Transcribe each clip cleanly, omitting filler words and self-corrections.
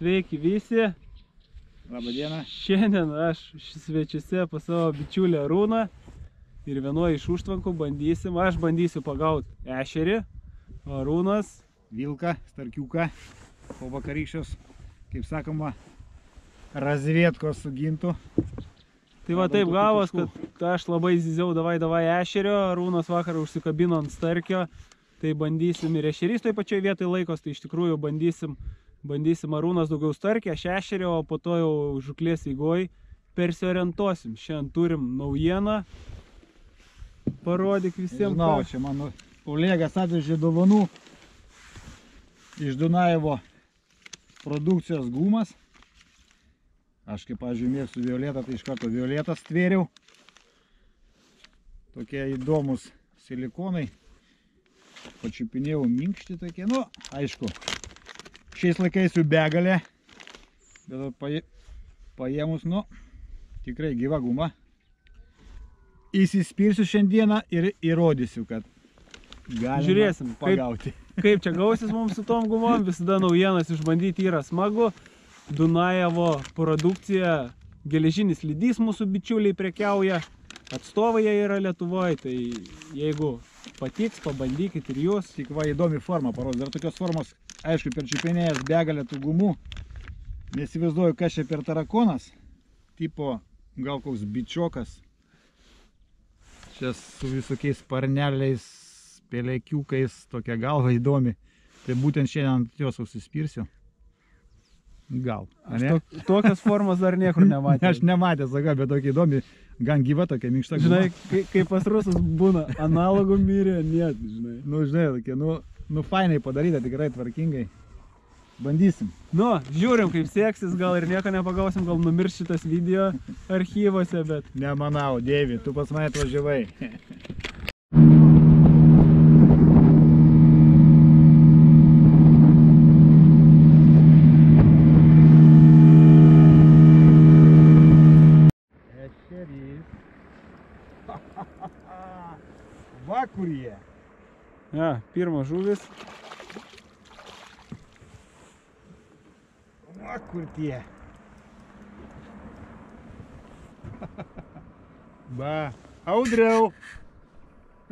Sveiki visi. Labą dieną. Šiandien aš svečiuose pas savo bičiulį Arūną ir vienoje iš užtvankų aš bandysiu pagauti ešerį, Arūnas Vilką, starkiuką, po vakarykščios, kaip sakoma, razvietkos su gintu. Tai va taip gavos, kad aš labai zyziau davai ešerio, Arūnas vakar užsikabino ant starkio, tai bandysim ir ešerys toj pačioj vietoj laikos, tai iš tikrųjų bandysim Arūnas daugiau starkį, aš ešerio, o po to jau žuklės eigoj persiorientuosim. Šiandien turim naujieną, parodyk visiems. Žinau, čia mano kolegas atvežė dovanų iš Dunajevo produkcijos gumas. Aš kaip, pavyzdžiui, mėgstu violetą, tai iš karto violetą stvėriau. Tokie įdomus silikonai. Pačiupinėjau minkšti tokie, nu, aišku, šiais laikais jų begalė, bet paėmus, nu, tikrai gyva guma. Įsispirsiu šiandieną ir įrodysiu, kad galima žiūrėsim, pagauti. Kaip čia gausis mums su tom gumom, visada naujienas išbandyti yra smagu. Dunajevo produkcija, geležinis lydys mūsų bičiuliai prekiauja, atstovai jie yra Lietuvoje, tai jeigu patiks, pabandykit ir jūs. Tik va įdomi forma parodė, dar tokios formos, aišku, perčiupinėjęs begalę tų gumų, nesivaizduoju, kas čia per tarakonas, tipo gal koks bičiokas, čia su visokiais sparneliais, pelėkiukais, tokia galva įdomi, tai būtent šiandien ant jos užsispirsiu. Gal. Aš tokias formas dar niekur nematė. Aš nematęs, saka, bet tokia įdomi, gan gyva tokia minkšta guma. Žinai, kaip pas rusus būna, analogų mirė, net, žinai. Nu, žinai, tokia, nu fainai padaryta, tikrai tvarkingai. Bandysim. Nu, žiūrim, kaip seksis, gal ir nieko nepagausim, gal numirs šitas video archyvose, bet... Nemanau, Deivi, tu pas mane atvažiavai. Va kur jie. Ja, pirmas žuvis. Va kur tie. Va, Audriau.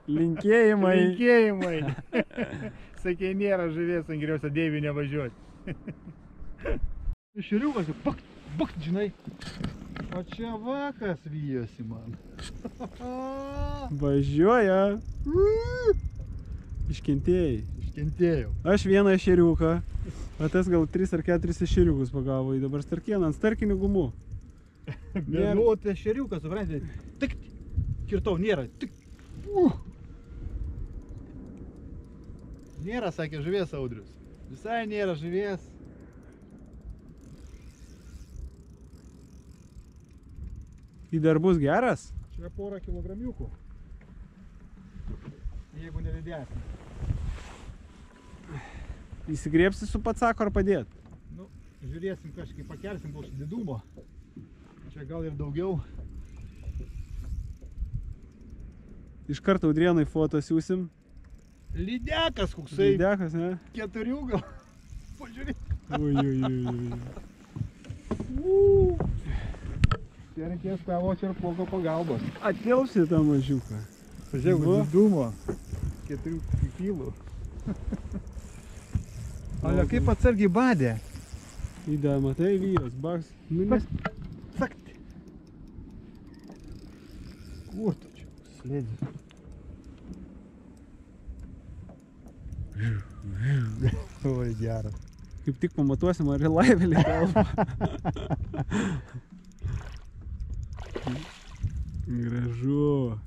Linkėjimai. Linkėjimai. Sakė, nėra žuvies, ant geriausia Deiviui nevažiuoti. Šeriukas, bakt, žinai. O čia vakas vyjosi man. Važiuoja. Iškentėjai. Iškentėjau. Aš vieną ešeriuką, o tas gal 3 ar 4 ešeriukus pagavo. Į dabar starkieną ant starkinių gumų. Nu, o tai ešeriukas, suprantate, tik kirtau, nėra. Tik. Nėra, sakė, žuvies Audrius. Visai nėra žuvies. Į dar bus geras? Čia porą kilogramiukų. Jeigu nedidesnį. Įsigriebsi su patsako ar padėt? Nu, žiūrėsim, kažkaip pakelsim po didumo. Čia gal ir daugiau. Iš karto Audrienui foto siūsim. Lydekas koksai. Lydekas, ne? 4 gal. Pažiūrėk. Ui. Čia reikės tavo čerpoko pagalbos. Atkelsi tą mažiuką. Pažiūrėk, didumo. 4 kilų. Ale kaip atsargiai badė. Įda, matai, vyras, baks. Sakt. Kur tu čia slėdži? Oi, geras. Kaip tik pamatuosim, ar į laivelį kalba. Gražu.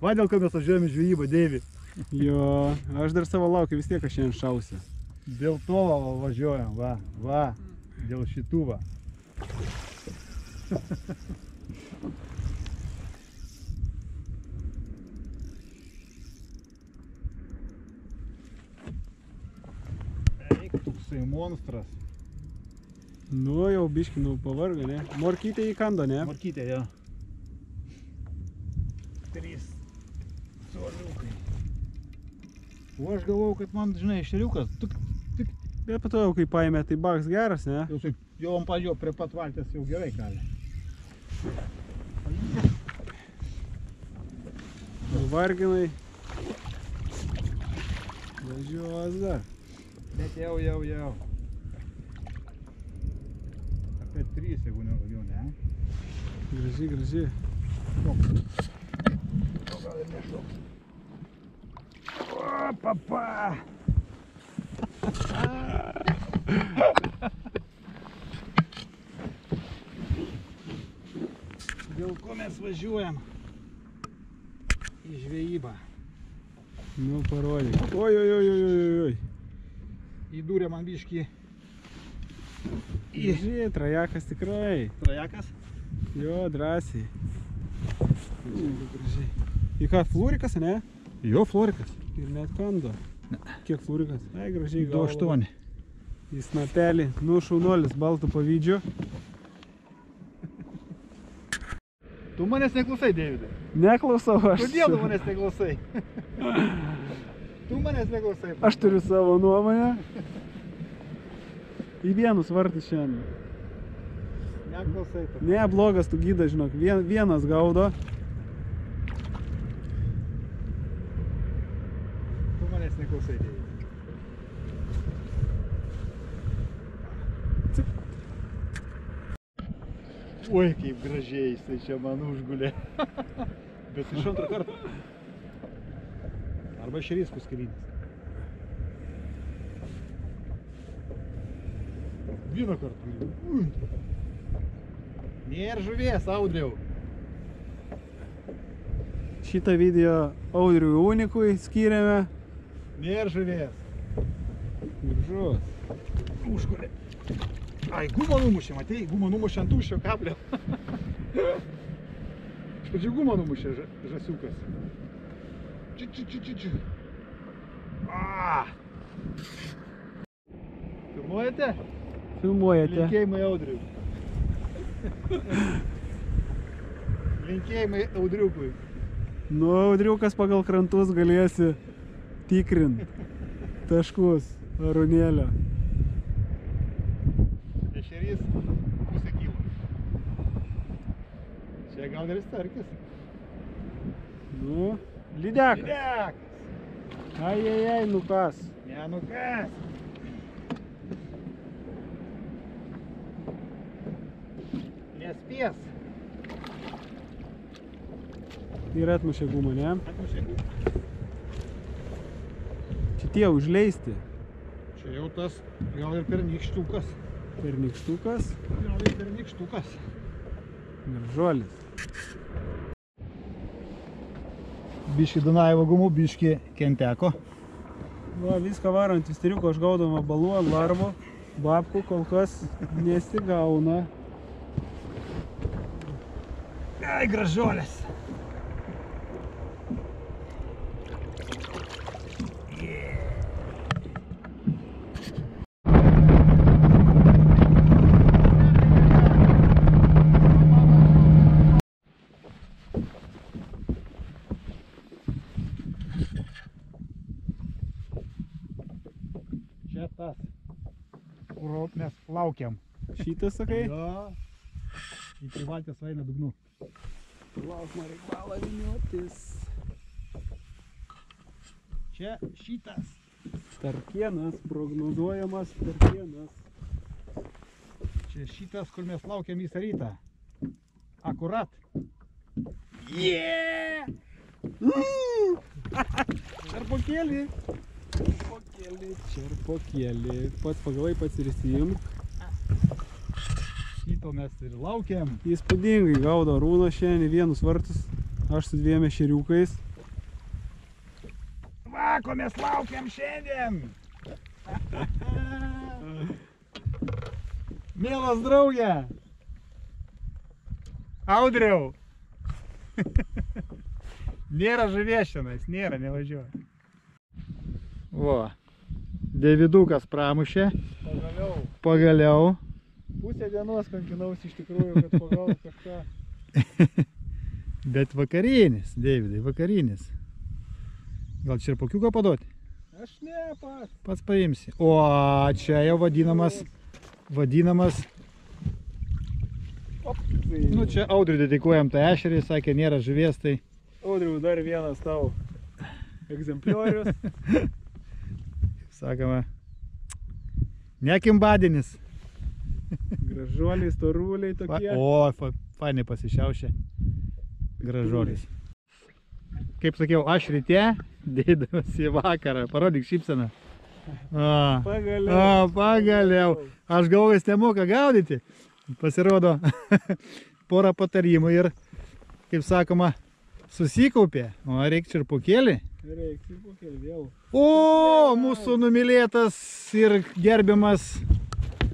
Va dėl ko mes važiuojame žvejybą, Deivi. Jo, aš dar savo laukiu, vis tiek aš šiandien šausiu. Dėl to važiuojam, va, dėl šitų va. Eik, toksai monstras. Nu, jau biškinau pavarga, ne? Morkytė įkando, ne? Morkytė, jo. 3 Suoliukai. O aš galvojau, kad man, žinai, ešeriukas. Bet po to jau kai paėmė, tai baks geras, ne? Jau ant jo prie pat valties jau gerai kali. Varginai. Važiuos dar. Bet jau. Apie 3, jeigu ne daugiau, ne? Gražiai. O gal ir nešoks. O, papa! Dėl ko mes važiuojam į žvejybą? Nu, parodyk. Oi. Įdūrė man biškį. Žiūrėjai, trajakas tikrai. Trajakas? Jo, drąsiai. Gražiai. Į ką, flūrikas, ne? Jo, florikas. Ir net kando. Kiek flūrikas? Ai, gražiai gavo. 2,8. Į snapelį. Nu, šaunuolis, baltų pavydžiu. Tu manęs neklausai, Deividai. Neklausau aš. Kodėl tu manęs neklausai? Tu manęs neklausai. Aš turiu savo nuomonę. Į vienus vartus šiandien. Neklausai tu. Ne, blogas tu gyda, žinok. Vienas gaudo. Tu manęs neklausai, Deividai. Oi, kaip gražiai jisai čia man užgulė. Bet iš antrą kartą. Arba ešerys paskarinis. Vieną kartą. Nėra žuvies, Audriau. Šitą video Audriui Unikui skyrėme. Nėra žuvies. Gražus. Užgulė. Ai, gumą numušė, matei? Gumą numušė ant tuščio kablio. Iš pradžių gumą numušė žasiukas. Či. Filmuojate? Filmuojate. Linkėjimai Audriui. Linkėjimai Audriukui. Nu, Audriukas pagal krantus galėsi tikrint taškus arūnėlio. Ešerys pusę kilo. Čia gal ir starkis. Nu, lydekas. Lydekas. Ai, nukas. Ne, nukas. Nespės. Ir atmušė gumą, ne? Atmušė gumą. Čia tie užleisti. Čia jau tas gal ir pernykštukas. Pernykštukas. Gal ir pernykštukas. Gražuolis. Biški Dunajevo gumų, biški Kenteko. Va, viską varant visteriuko aš gaudama balų ant larvų. Babkų kol kas nesigauna. Ai, gražuolis. Čia tas, kur mes plaukiam. Šitas, sakai? Jo. Iki valties eina dugnu. Lauk, man reik balą vyniotis. Čia šitas. Starkienas, prognozuojamas starkienas. Čia šitas, kur mes laukiam visą rytą. Akurat. Yeah! Čerpokėlį. Čerpokėlį. Pats pagavai, pats ir įsijimk. Šito mes ir laukiam. Įspūdingai gaudo Arūno šiandien į vienus vartus. Aš su 2 ešeriukais. Va, ko mes laukiam šiandien. Mielas draugė. Audriau. Nėra žuvies šiandien, nėra, nevažiuoja. O, Deividukas pramušė. Pagaliau. Pusę dienos kankinausi iš tikrųjų, kad pagautų kažką. Bet vakarinis, Deividai, vakarinis. Gal čirpokiuką paduoti? Aš ne, pats. Pats paimsi. O čia jau vadinamas. Op, Nu čia Audriui dedikuojam tą ešerį, sakė, nėra žuvies, tai... Audriau, dar vienas tavo egzempliorius. Sakoma, nekimbadinis. Gražuoliai, storuliai tokie. Fainai pasišiaušė. Gražuolis. Kaip sakiau, aš ryte, dėdamas į vakarą. Parodyk šypseną. Pagaliau. Pagaliau. Aš galvoju, jis nemoka gaudyti. Pasirodo porą patarimų ir, kaip sakoma, susikaupė. O reikia čirpukėlį. Reikia čirpukėlį vėl. O, mūsų numylėtas ir gerbiamas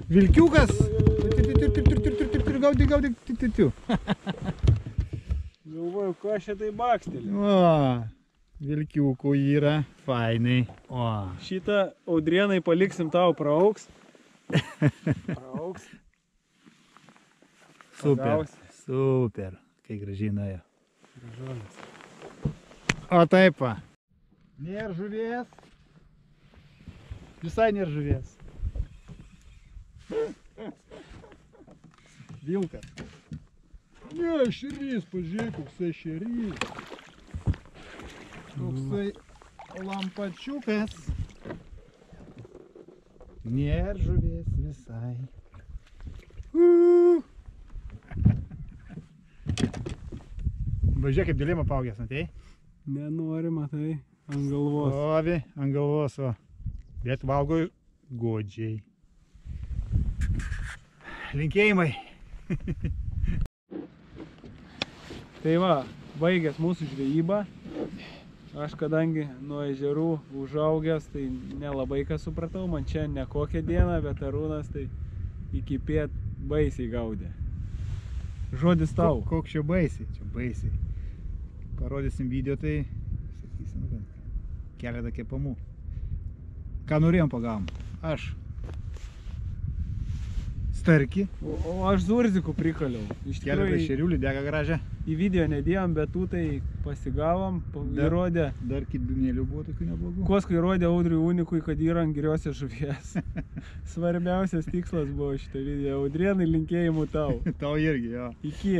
vilkiukas. Gaudyk. Galvoju, ką šitai bakstelė. O, vilkiukų yra fainai. O. Šitą Audrienai paliksim tau, praauks. Super, kai gražiai nuėjo. Gražuolis. O taip va. Nėra žuvies. Visai nėra žuvies. Vilkas. Ne, ešerys, pažiūrėk, koksai ešerys. Koksai lampačiukas. Nėra žuvies visai. Važiuok, kaip dėlėm apaugęs, matei? Nenori, matai, ant galvos. Ovi, ant galvos, o. Bet valgo godžiai. Linkėjimai. Tai va, baigęs mūsų žvejybą. Aš kadangi nuo ežerų užaugęs, tai nelabai ką supratau. Man čia ne kokią dieną, bet Arūnas tai iki piet baisiai gaudė. Žodis tau. Koks čia baisiai? Čia baisiai. Parodysim video, tai sakysim, keletą kepamų. Ką norėjom pagavom? Aš starkį. O aš zurzikų prikaliau. Iš Keletą tikrųjų ešerių, lydegą gražią. į video nedėjom, bet tų tai pasigavom. Įrodė, Dar kidbinėlių buvo tokių neblogų. Koska įrodė Audriui Unikui, kad yra ant geriausios žuvies. Svarbiausias tikslas buvo šitą video. Audrienai, linkėjimų tau. Tau irgi, jo. Iki.